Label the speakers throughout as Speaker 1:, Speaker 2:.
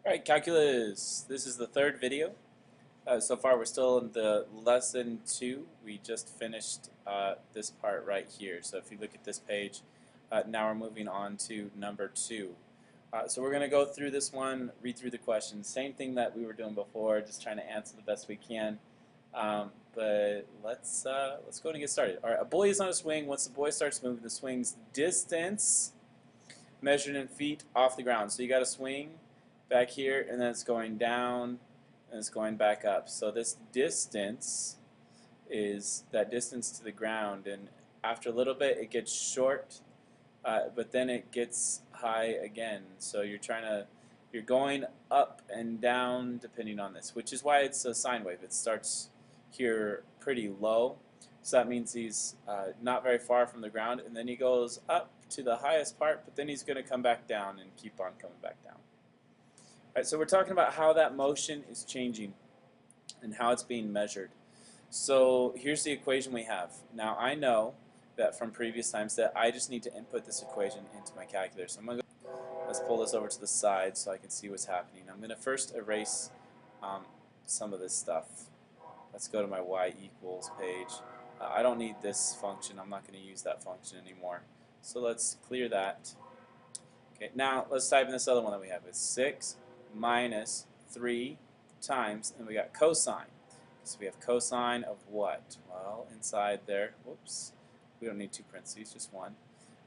Speaker 1: Alright, calculus. This is the third video. So far we're still in the lesson 2. We just finished this part right here. So if you look at this page, now we're moving on to number 2. So we're going to go through this one, read through the questions. Same thing that we were doing before, just trying to answer the best we can. But let's go ahead and get started. Alright, a boy is on a swing. Once the boy starts moving, the swing's distance measured in feet off the ground. So you got to swing back here, and then it's going down, and it's going back up. So this distance is that distance to the ground, and after a little bit it gets short, but then it gets high again. So you're going up and down depending on this, which is why it's a sine wave. It starts here pretty low, so that means he's not very far from the ground, and then he goes up to the highest part, but then he's going to come back down and keep on coming back down. Alright, so we're talking about how that motion is changing and how it's being measured. So here's the equation we have. Now I know that from previous times that I just need to input this equation into my calculator. So I'm going to let's pull this over to the side so I can see what's happening. I'm going to first erase some of this stuff. Let's go to my y equals page. I don't need this function. I'm not going to use that function anymore. So let's clear that. Okay, now let's type in this other one that we have. It's 6 minus 3 times, and we got cosine. So we have cosine of what? Well, inside there, whoops, we don't need two parentheses, just one.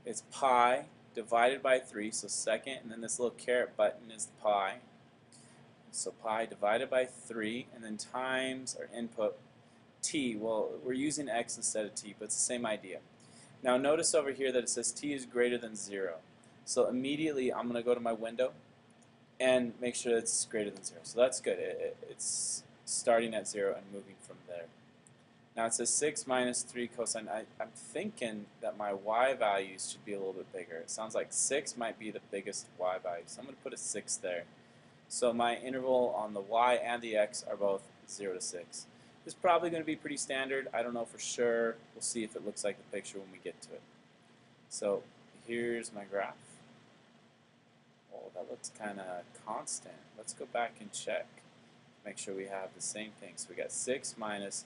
Speaker 1: It's pi divided by 3, so second, and then this little caret button is the pi. So pi divided by 3, and then times our input t. Well, we're using x instead of t, but it's the same idea. Now notice over here that it says t is greater than 0. So immediately I'm going to go to my window and make sure it's greater than 0. So that's good. It's starting at 0 and moving from there. Now it says 6 minus 3 cosine. I'm thinking that my y values should be a little bit bigger. It sounds like 6 might be the biggest y value. So I'm going to put a 6 there. So my interval on the y and the x are both 0 to 6. This is probably going to be pretty standard. I don't know for sure. We'll see if it looks like the picture when we get to it. So here's my graph. That looks kind of constant. Let's go back and check. Make sure we have the same thing. So we got 6 minus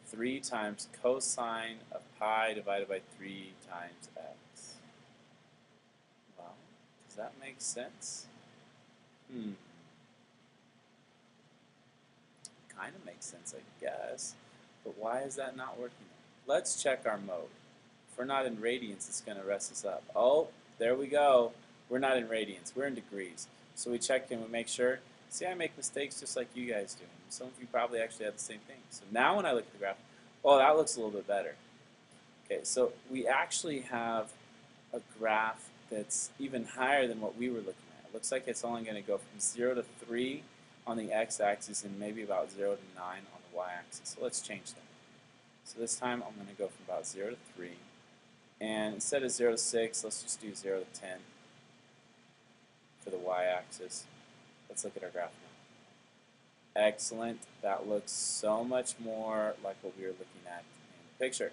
Speaker 1: 3 times cosine of pi divided by 3 times x. Well, does that make sense? Kind of makes sense, I guess. But why is that not working? Let's check our mode. If we're not in radians, it's going to mess us up. Oh, there we go. We're not in radians, we're in degrees. So we check and we make sure. See, I make mistakes just like you guys do. Some of you probably actually have the same thing. So now when I look at the graph, oh, that looks a little bit better. Okay, so we actually have a graph that's even higher than what we were looking at. It looks like it's only going to go from 0 to 3 on the x-axis and maybe about 0 to 9 on the y-axis. So let's change that. So this time I'm going to go from about 0 to 3. And instead of 0 to 6, let's just do 0 to 10. For the y-axis. Let's look at our graph now. Excellent. That looks so much more like what we were looking at in the picture.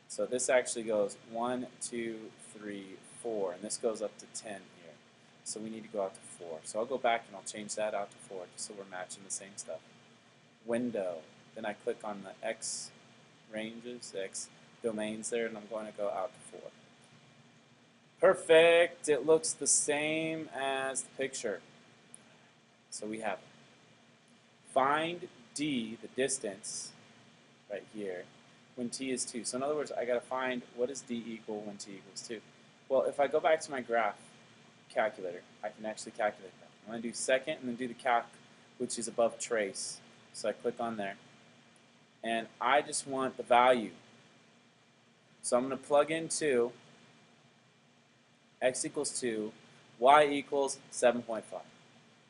Speaker 1: So this actually goes 1, 2, 3, 4, and this goes up to 10 here. So we need to go out to 4. So I'll go back and I'll change that out to 4 just so we're matching the same stuff. Window. Then I click on the X ranges, the X domains there, and I'm going to go out to 4. Perfect. It looks the same as the picture. So we have find d, the distance, right here, when t is 2. So in other words, I got to find what does d equal when t equals 2. Well, if I go back to my graph calculator, I can actually calculate that. I'm going to do second and then do the calc, which is above trace. So I click on there. And I just want the value. So I'm going to plug in 2. X equals 2, y equals 7.5.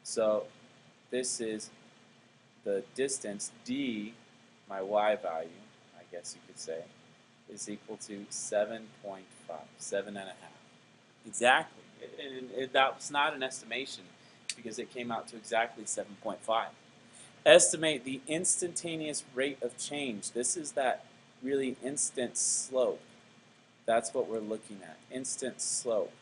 Speaker 1: So this is the distance, d, my y value, I guess you could say, is equal to 7.5, 7.5. Exactly. That's not an estimation because it came out to exactly 7.5. Estimate the instantaneous rate of change. This is that really instant slope. That's what we're looking at, instant slope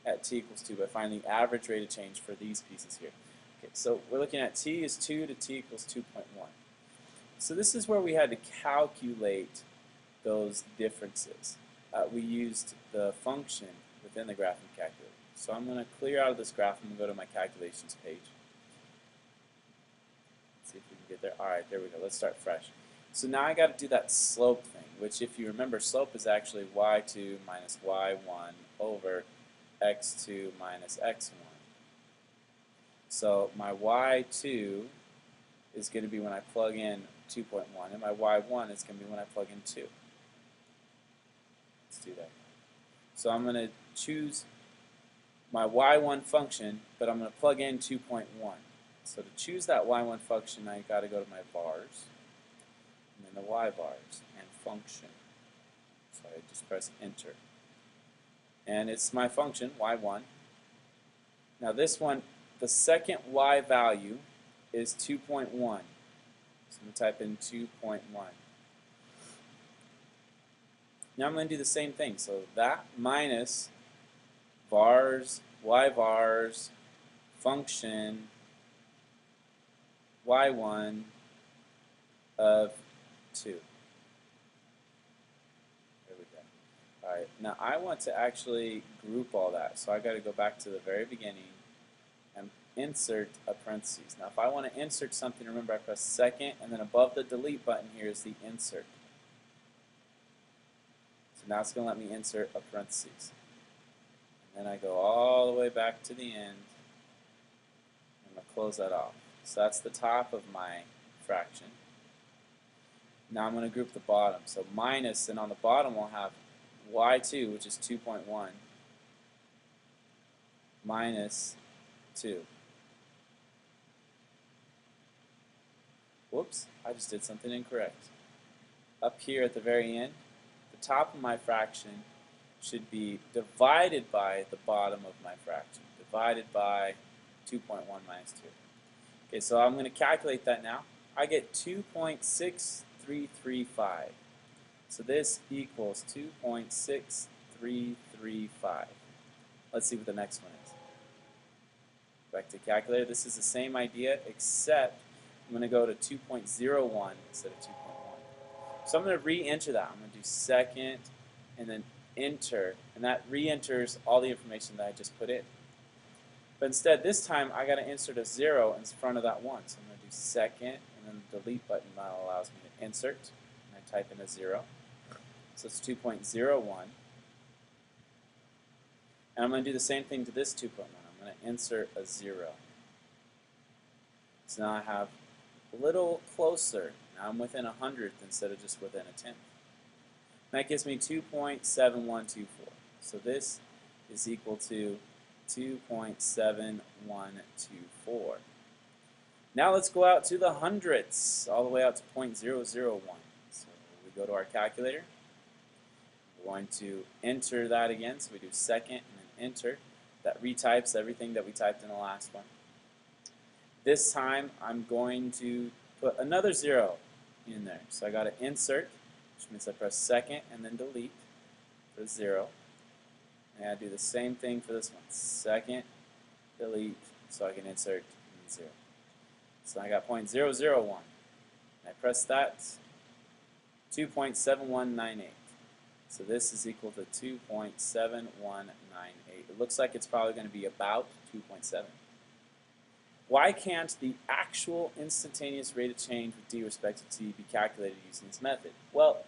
Speaker 1: at t equals 2 by finding the average rate of change for these pieces here. Okay, so we're looking at t is 2 to t equals 2.1. So this is where we had to calculate those differences. We used the function within the graphing calculator. So I'm going to clear out of this graph and go to my calculations page. Let's see if we can get there. Alright, there we go. Let's start fresh. So now I got to do that slope thing, which if you remember, slope is actually y2 minus y1 over x2 minus x1. So my y2 is going to be when I plug in 2.1, and my y1 is going to be when I plug in 2. Let's do that. So I'm going to choose my y1 function, but I'm going to plug in 2.1. So to choose that y1 function, I got to go to my vars, and then the y vars, and function. So I just press enter. And it's my function, y1. Now this one, the second y value is 2.1. So I'm going to type in 2.1. Now I'm going to do the same thing. So that minus vars, y vars, function, y1 of 2. There we go. Alright, now I want to actually group all that. So I got to go back to the very beginning and insert a parentheses. Now if I want to insert something, remember I press second, and then above the delete button here is the insert. So now it's going to let me insert a parentheses. And then I go all the way back to the end, and I'll close that off. So that's the top of my fraction. Now I'm going to group the bottom. So minus, and on the bottom we'll have y2, which is 2.1, minus 2. Whoops, I just did something incorrect. Up here at the very end, the top of my fraction should be divided by the bottom of my fraction, divided by 2.1 minus 2. Okay, so I'm going to calculate that now. I get 2.6335. So this equals 2.6335. Let's see what the next one is. Back to calculator. This is the same idea, except I'm going to go to 2.01 instead of 2.1. So I'm going to re-enter that. I'm going to do second and then enter, and that re-enters all the information that I just put in. But instead, this time, I got to insert a 0 in front of that 1. So I'm going to do second, and then the delete button now allows me to insert, and I type in a 0. So it's 2.01. And I'm going to do the same thing to this 2.1. I'm going to insert a 0. So now I have a little closer. Now I'm within a hundredth instead of just within a tenth. That gives me 2.7124. So this is equal to 2.7124. Now let's go out to the hundredths, all the way out to 0.001. So we go to our calculator. We're going to enter that again. So we do second and then enter. That retypes everything that we typed in the last one. This time I'm going to put another 0 in there. So I got to insert, which means I press second and then delete for 0. And I do the same thing for this one. Second, delete, so I can insert 0. So I got 0.001. I press that, 2.7198. So this is equal to 2.7198. It looks like it's probably going to be about 2.7. Why can't the actual instantaneous rate of change with d respect to t be calculated using this method? Well,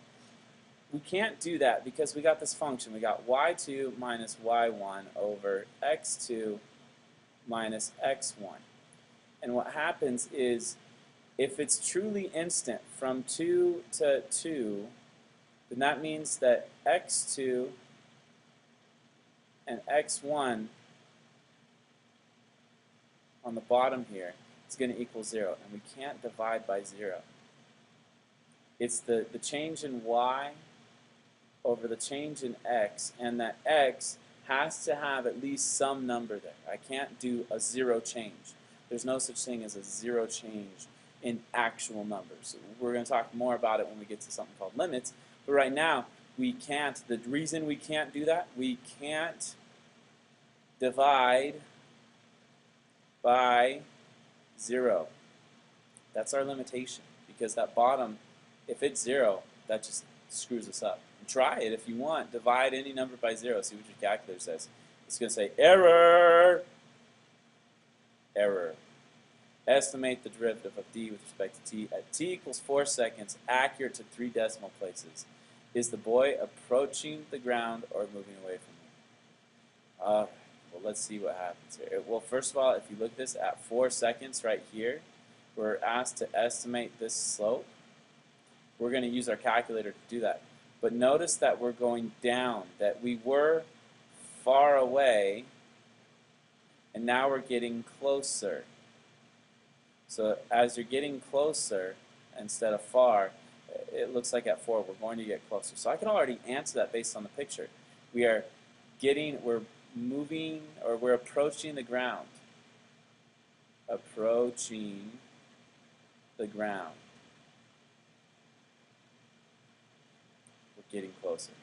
Speaker 1: we can't do that because we got this function. We got y2 minus y1 over x2 minus x1. And what happens is, if it's truly instant from 2 to 2, then that means that x2 and x1 on the bottom here is going to equal 0, and we can't divide by 0. It's the change in y over the change in x, and that x has to have at least some number there. I can't do a 0 change. There's no such thing as a 0 change in actual numbers. We're going to talk more about it when we get to something called limits, but right now we can't. The reason we can't do that, we can't divide by 0. That's our limitation, because that bottom, if it's 0, that just screws us up. And try it if you want. Divide any number by 0. See what your calculator says. It's going to say error. Error. Estimate the derivative of d with respect to t at t equals 4 seconds, accurate to 3 decimal places. Is the boy approaching the ground or moving away from it? Well, let's see what happens here. Well, first of all, if you look at this at 4 seconds right here, we're asked to estimate this slope. We're going to use our calculator to do that. But notice that we're going down, that we were far away, and now we're getting closer. So as you're getting closer instead of far, it looks like at 4 we're going to get closer. So I can already answer that based on the picture. We're moving, or we're approaching the ground. Approaching the ground. We're getting closer.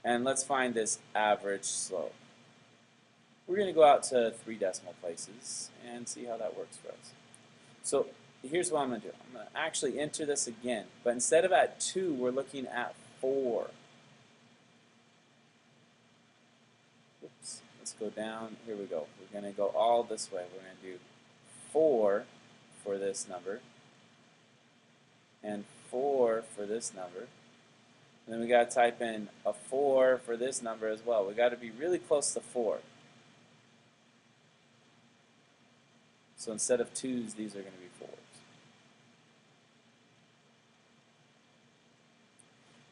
Speaker 1: And let's find this average slope. We're going to go out to 3 decimal places and see how that works for us. So here's what I'm going to do. I'm going to actually enter this again, but instead of at 2, we're looking at 4. Oops, let's go down. Here we go. We're going to go all this way. We're going to do 4 for this number, and 4 for this number. And then we got to type in a 4 for this number as well. We got to be really close to 4. So instead of 2's, these are going to be 4's.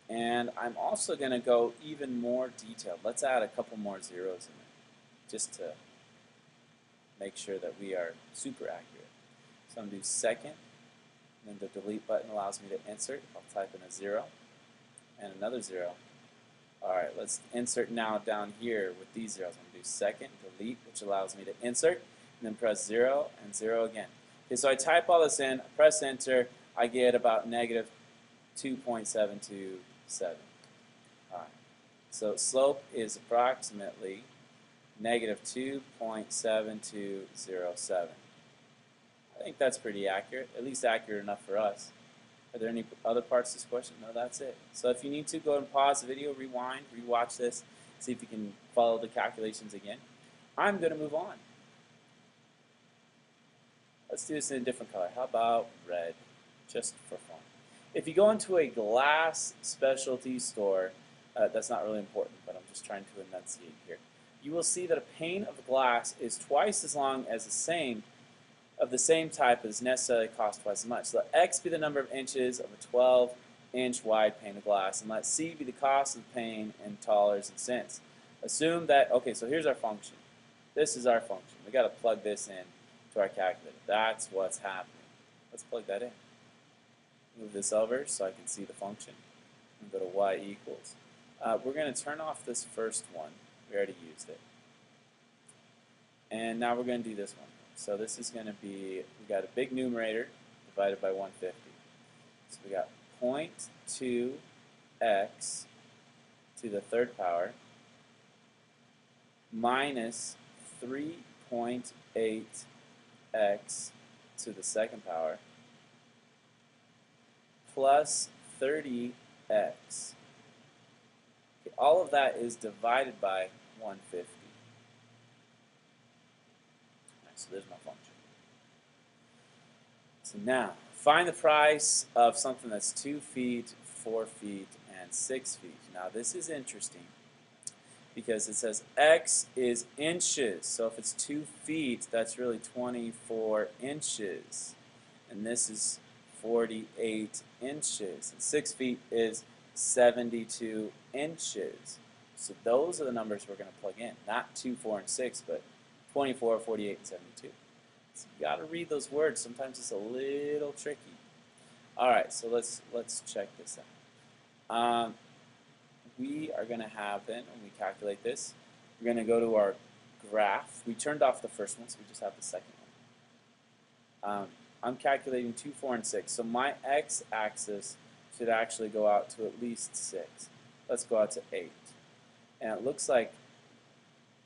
Speaker 1: And I'm also going to go even more detailed. Let's add a couple more zeros in there, just to make sure that we are super accurate. So I'm going to do second, and then the delete button allows me to insert. I'll type in a 0. And another 0. Alright, let's insert now down here with these zeros. I'm going to do second, delete, which allows me to insert, and then press 0 and 0 again. Okay, so I type all this in, press enter, I get about negative 2.727. Alright, so slope is approximately negative 2.7207. I think that's pretty accurate, at least accurate enough for us. Are there any other parts to this question? No, that's it. So if you need to, go ahead and pause the video, rewind, rewatch this, see if you can follow the calculations again. I'm going to move on. Let's do this in a different color. How about red, just for fun? If you go into a glass specialty store, that's not really important, but I'm just trying to enunciate here. You will see that a pane of glass is twice as long as the same type as necessarily cost twice as much. Let X be the number of inches of a 12-inch wide pane of glass, and let C be the cost of the pane in dollars and cents. Assume that, okay, so here's our function. This is our function. We've got to plug this in to our calculator. That's what's happening. Let's plug that in. Move this over so I can see the function. And go to y equals. We're going to turn off this first one. We already used it. And now we're going to do this one. So this is going to be, we got a big numerator divided by 150. So we got 0.2x to the third power minus 3.8x to the second power plus 30x. Okay, all of that is divided by 150. So there's my function. So now, find the price of something that's 2 feet, 4 feet, and 6 feet. Now this is interesting because it says X is inches. So if it's 2 feet, that's really 24 inches. And this is 48 inches. And 6 feet is 72 inches. So those are the numbers we're going to plug in. Not 2, 4, and 6, but 24, 48, and 72. So you got to read those words. Sometimes it's a little tricky. All right, so let's check this out. We are going to have then, when we calculate this, we're going to go to our graph. We turned off the first one, so we just have the second one. I'm calculating 2, 4, and 6. So my x-axis should actually go out to at least 6. Let's go out to 8. And it looks like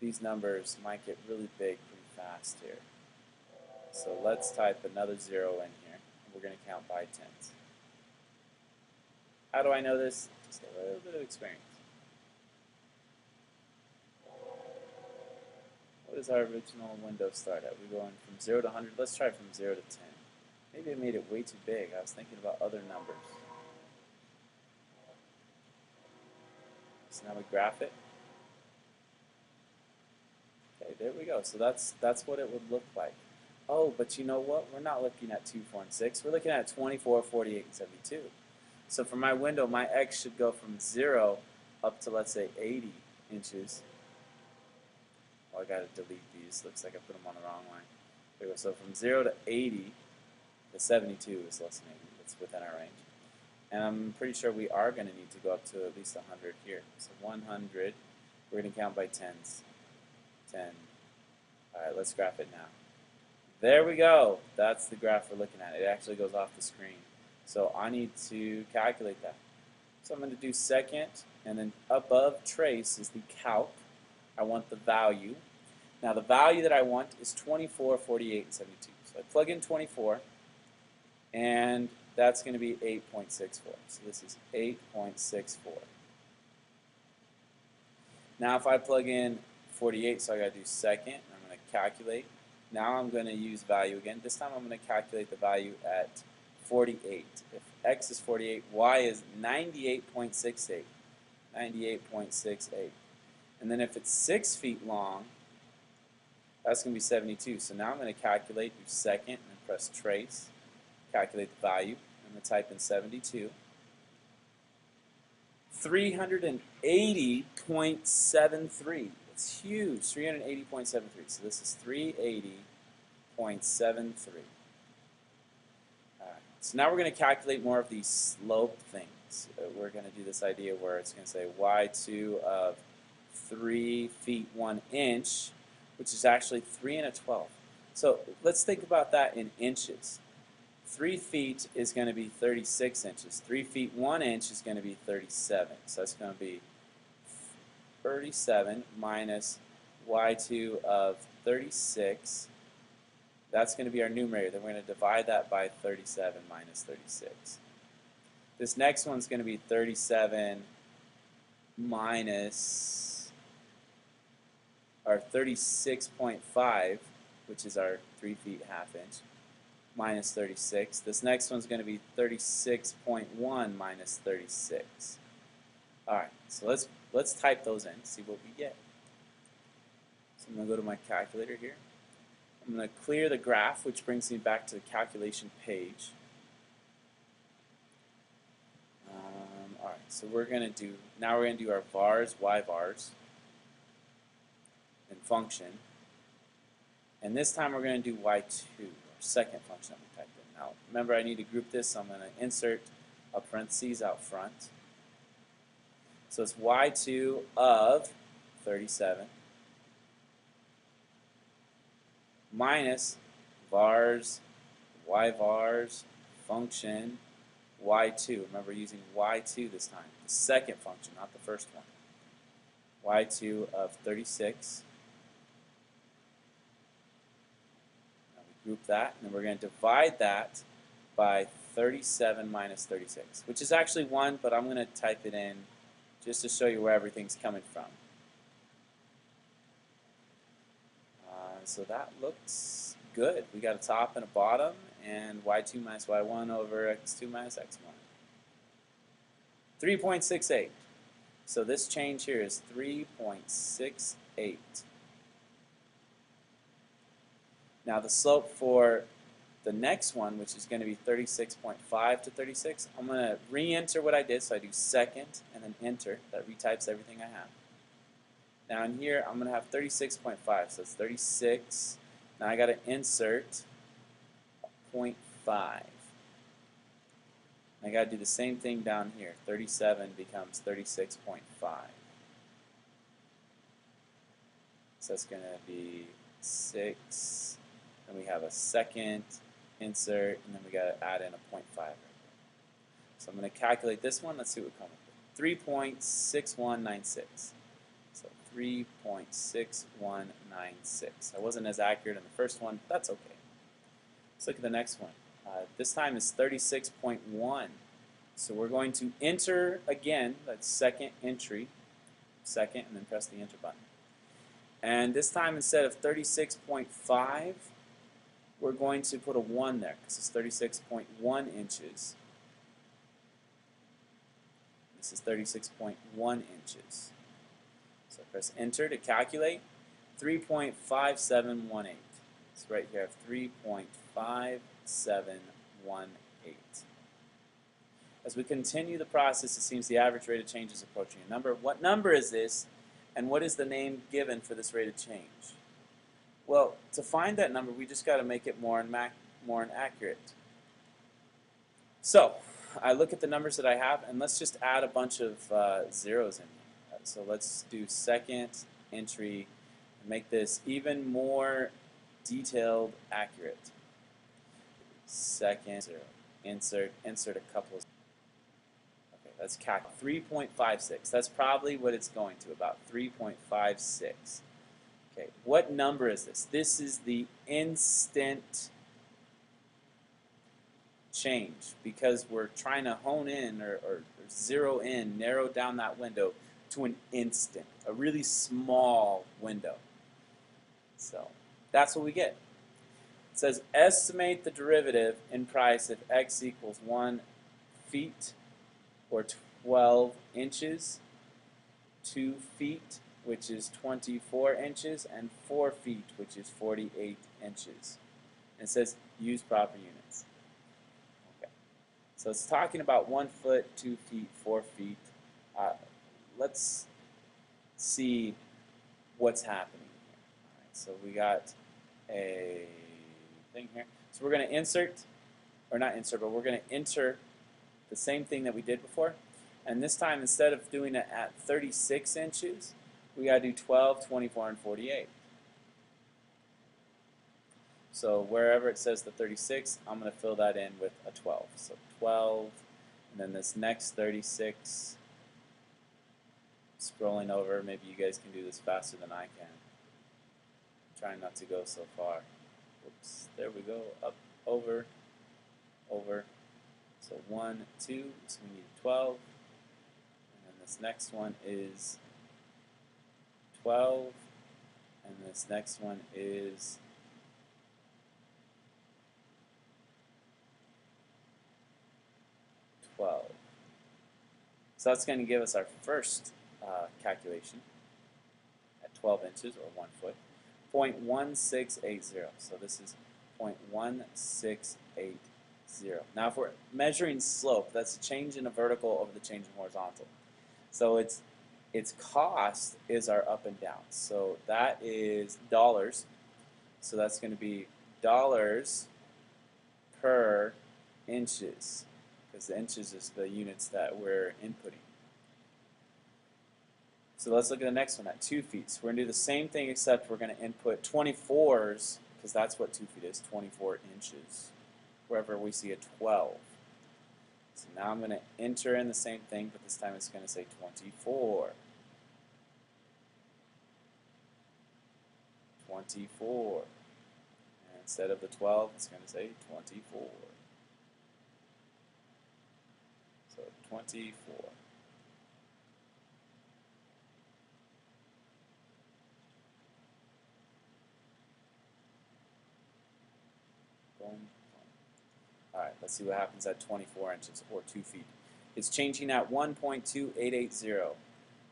Speaker 1: these numbers might get really big pretty fast here. So let's type another 0 in here. We're going to count by tens. How do I know this? Just a little bit of experience. What does our original window start at? We're going from 0 to 100. Let's try from 0 to 10. Maybe I made it way too big. I was thinking about other numbers. So now we graph it. Okay, there we go. So that's what it would look like. Oh, but you know what? We're not looking at 2, 4, and 6. We're looking at 24, 48, and 72. So for my window, my X should go from 0 up to, let's say, 80 inches. Oh, I got to delete these. Looks like I put them on the wrong line. There we go. So from 0 to 80, the 72 is less than 80. That's within our range. And I'm pretty sure we are going to need to go up to at least 100 here. So 100, we're going to count by tens. 10. All right, let's graph it now. There we go. That's the graph we're looking at. It actually goes off the screen. So I need to calculate that. So I'm going to do second, and then above trace is the calc. I want the value. Now the value that I want is 24, 48, and 72. So I plug in 24, and that's going to be 8.64. So this is 8.64. Now if I plug in 48, so I got to do second, I'm going to calculate. Now I'm going to use value again. This time I'm going to calculate the value at 48. If X is 48, Y is 98.68. 98.68. And then if it's 6 feet long, that's going to be 72. So now I'm going to calculate, do second, and press trace. Calculate the value. I'm going to type in 72. 380.73. It's huge, 380.73. So this is 380.73. So now we're going to calculate more of these slope things. We're going to do this idea where it's going to say y2 of 3 feet 1 inch, which is actually 3 and a 12. So let's think about that in inches. 3 feet is going to be 36 inches. 3 feet 1 inch is going to be 37. So that's going to be 37 minus y2 of 36. That's going to be our numerator. Then we're going to divide that by 37 minus 36. This next one's going to be 37 minus our 36.5, which is our 3 feet ½ inch, minus 36. This next one's going to be 36.1 minus 36. All right, so let's type those in, see what we get. So I'm going to go to my calculator here. I'm going to clear the graph, which brings me back to the calculation page. All right, so we're going to do our vars, y vars, and function. And this time we're going to do y2, our second function that we typed in. Now, remember I need to group this, so I'm going to insert a parentheses out front. So it's y2 of 37 minus vars, y vars, function, y2. Remember using y2 this time, the second function, not the first one. y2 of 36. Now we group that, and then we're going to divide that by 37 minus 36, which is actually 1, but I'm going to type it in just to show you where everything's coming from. So that looks good. We got a top and a bottom, and y2 minus y1 over x2 minus x1. 3.68. So this change here is 3.68. Now the slope for the next one, which is going to be 36.5 to 36, I'm going to re-enter what I did. So I do second and then enter. That retypes everything I have. Now in here, I'm going to have 36.5, so it's 36. Now I got to insert 0.5. I got to do the same thing down here. 37 becomes 36.5. So that's going to be 6. Then we have a second insert, and then we got to add in a 0.5 right there. So I'm going to calculate this one. Let's see what comes up with. 3.6196. So 3.6196. I wasn't as accurate in the first one, but that's okay. Let's look at the next one. This time is 36.1. So we're going to enter again, that's second entry, second, and then press the enter button. And this time instead of 36.5, we're going to put a 1 there because it's 36.1 inches. This is 36.1 inches. So press enter to calculate. 3.5718. So right here I have 3.5718. As we continue the process, it seems the average rate of change is approaching a number. What number is this, and what is the name given for this rate of change? Well, to find that number, we just got to make it more and accurate. So I look at the numbers that I have, and let's just add a bunch of zeros in. So let's do second entry and make this even more detailed, accurate. Second zero. Insert a couple of. Okay, that's calc 3.56. That's probably what it's going to, about 3.56. Okay, what number is this? This is the instant change because we're trying to hone in or zero in, narrow down that window to an instant, a really small window. So that's what we get. It says estimate the derivative in price if x equals 1 feet or 12 inches, 2 feet, which is 24 inches, and 4 feet, which is 48 inches. And it says use proper units. Okay. So it's talking about 1 foot, 2 feet, 4 feet. Let's see what's happening here. All right, so we got a thing here. So we're going to insert, or not insert, but we're going to enter the same thing that we did before. And this time, instead of doing it at 36 inches, we got to do 12, 24, and 48. So wherever it says the 36, I'm going to fill that in with a 12. So 12, and then this next 36, scrolling over, maybe you guys can do this faster than I can. I'm trying not to go so far. Oops, there we go, up, over, over. So 1, 2, so we need 12. And then this next one is 12. And this next one is 12. So that's going to give us our first calculation at 12 inches or 1 foot. 0.1680. So this is 0.1680. Now if we're measuring slope, that's a change in a vertical over the change in horizontal. So its cost is our up and down. So that is dollars. So that's going to be dollars per inches, because the inches is the units that we're inputting. So let's look at the next one at 2 feet. So we're going to do the same thing, except we're going to input 24s, because that's what 2 feet is, 24 inches, wherever we see a 12. So now I'm going to enter in the same thing, but this time it's going to say 24. 24. And instead of the 12, it's going to say 24. So 24. Boom. Alright, let's see what happens at 24 inches, or 2 feet. It's changing at 1.2880.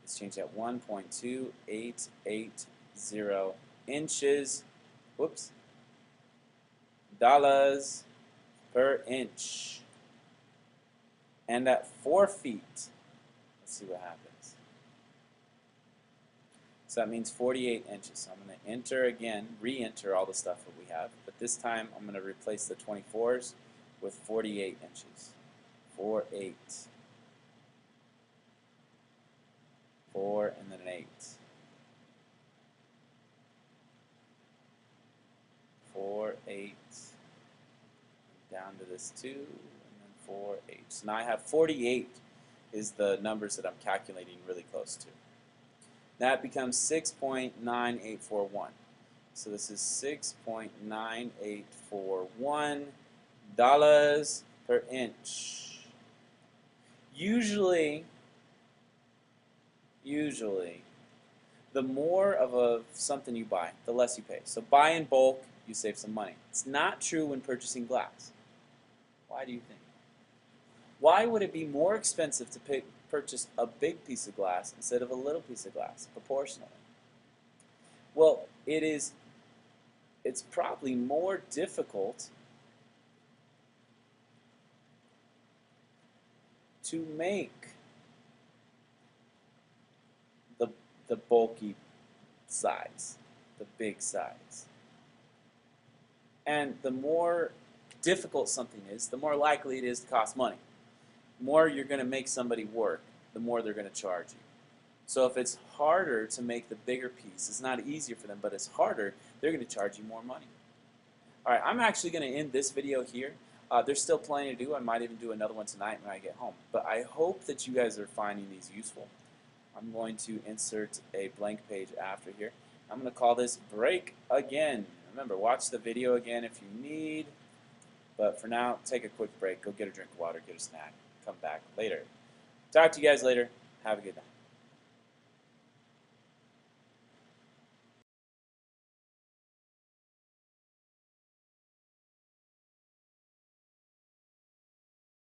Speaker 1: It's changing at 1.2880 inches, whoops, dollars per inch. And at 4 feet, let's see what happens. So that means 48 inches. So I'm going to enter again, re-enter all the stuff that we have, but this time I'm going to replace the 24s with 48 inches. 48. 4 and then an 8. 4, 8. Down to this 2, and then 4, 8. So now I have 48 is the numbers that I'm calculating really close to. That becomes 6.9841. So this is 6.9841 dollars per inch. Usually, the more of something you buy, the less you pay. So buy in bulk, you save some money. It's not true when purchasing glass. Why do you think? Why would it be more expensive to purchase a big piece of glass instead of a little piece of glass, proportionally? Well, it's probably more difficult to make the bulky size, the big size. And the more difficult something is, the more likely it is to cost money. The more you're going to make somebody work, the more they're going to charge you. So if it's harder to make the bigger piece, it's not easier for them, but it's harder, they're going to charge you more money. All right, I'm actually going to end this video here. There's still plenty to do. I might even do another one tonight when I get home. But I hope that you guys are finding these useful. I'm going to insert a blank page after here. I'm going to call this break again. Remember, watch the video again if you need. But for now, take a quick break. Go get a drink of water, get a snack. Come back later. Talk to you guys later. Have a good night.